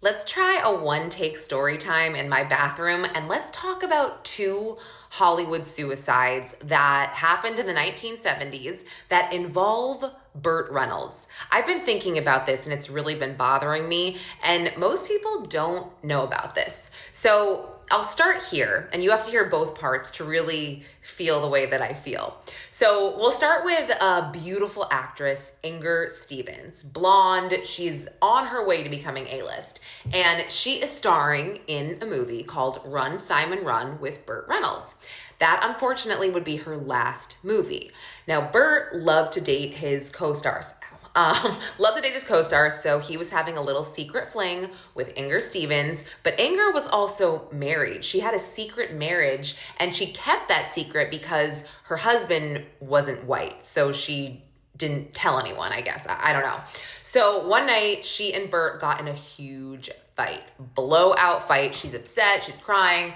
Let's try a one-take story time in my bathroom, and let's talk about two Hollywood suicides that happened in the 1970s that involve Burt Reynolds. I've been thinking about this and it's really been bothering me, and most people don't know about this. So I'll start here, and you have to hear both parts to really feel the way that I feel. So we'll start with a beautiful actress, Inger Stevens. Blonde, she's on her way to becoming A-list, and she is starring in a movie called Run, Simon, Run with Burt Reynolds. That, unfortunately, would be her last movie. Now, Burt loved to date his co-stars. Loved to date his co-star, so he was having a little secret fling with Inger Stevens, but Inger was also married. She had a secret marriage, and she kept that secret because her husband wasn't white, so she didn't tell anyone, I guess. I don't know. So one night, she and Burt got in a huge fight, blowout fight. She's upset, she's crying.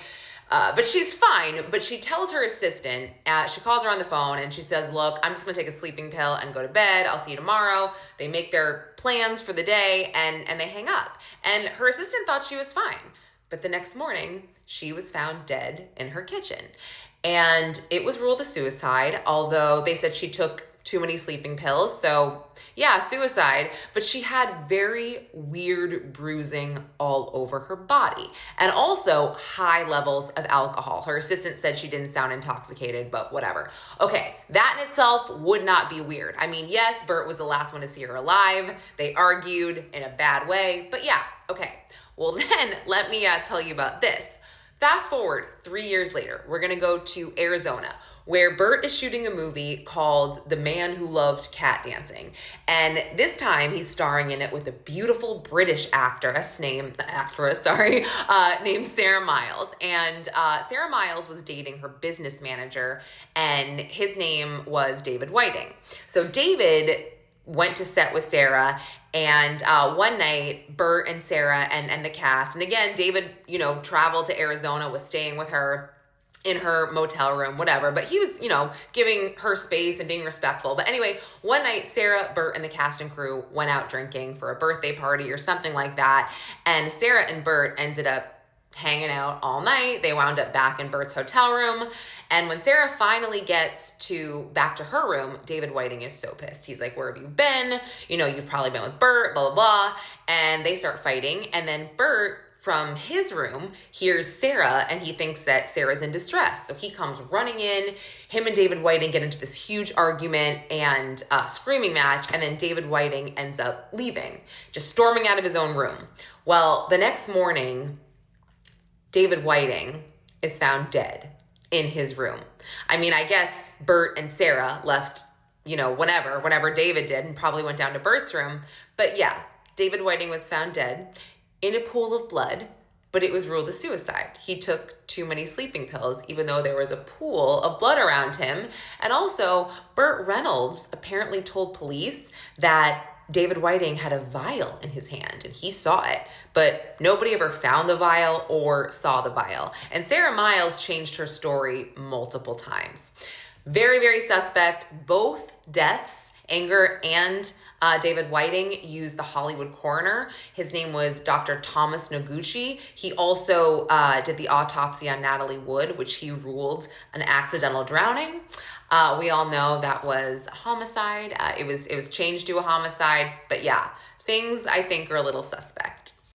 But she's fine, but she tells her assistant, she calls her on the phone and she says, look, I'm just gonna take a sleeping pill and go to bed. I'll see you tomorrow. They make their plans for the day and they hang up. And her assistant thought she was fine. But the next morning, she was found dead in her kitchen. And it was ruled a suicide, although they said she took too many sleeping pills. So yeah, suicide, but she had very weird bruising all over her body and also high levels of alcohol. Her assistant said she didn't sound intoxicated, but whatever. Okay, that in itself would not be weird. I mean, yes, Burt was the last one to see her alive. They argued in a bad way, but yeah, okay. Well then, let me tell you about this. Fast forward 3 years later, we're gonna go to Arizona, where Burt is shooting a movie called The Man Who Loved Cat Dancing. And this time he's starring in it with a beautiful British named Sarah Miles. And Sarah Miles was dating her business manager, and his name was David Whiting. So David went to set with Sarah, and one night, Burt and Sarah and the cast, and again, David, traveled to Arizona, was staying with her in her motel room, whatever, but he was, giving her space and being respectful. But anyway, one night, Sarah, Burt, and the cast and crew went out drinking for a birthday party or something like that, and Sarah and Burt ended up hanging out all night. They wound up back in Burt's hotel room. And when Sarah finally gets back to her room, David Whiting is so pissed. He's like, where have you been? You've probably been with Burt, blah, blah, blah. And they start fighting. And then Burt, from his room, hears Sarah, and he thinks that Sarah's in distress. So he comes running in. Him and David Whiting get into this huge argument and screaming match. And then David Whiting ends up leaving, just storming out of his own room. Well, the next morning, David Whiting is found dead in his room. I mean, I guess Burt and Sarah left, whenever David did, and probably went down to Burt's room. But yeah, David Whiting was found dead in a pool of blood, but it was ruled a suicide. He took too many sleeping pills, even though there was a pool of blood around him. And also, Burt Reynolds apparently told police that David Whiting had a vial in his hand, and he saw it, but nobody ever found the vial or saw the vial. And Sarah Miles changed her story multiple times. Very, very suspect. Both deaths, Inger and David Whiting, used the Hollywood coroner. His name was Dr. Thomas Noguchi. He also did the autopsy on Natalie Wood, which he ruled an accidental drowning. We all know that was a homicide. It was changed to a homicide, but yeah, things I think are a little suspect.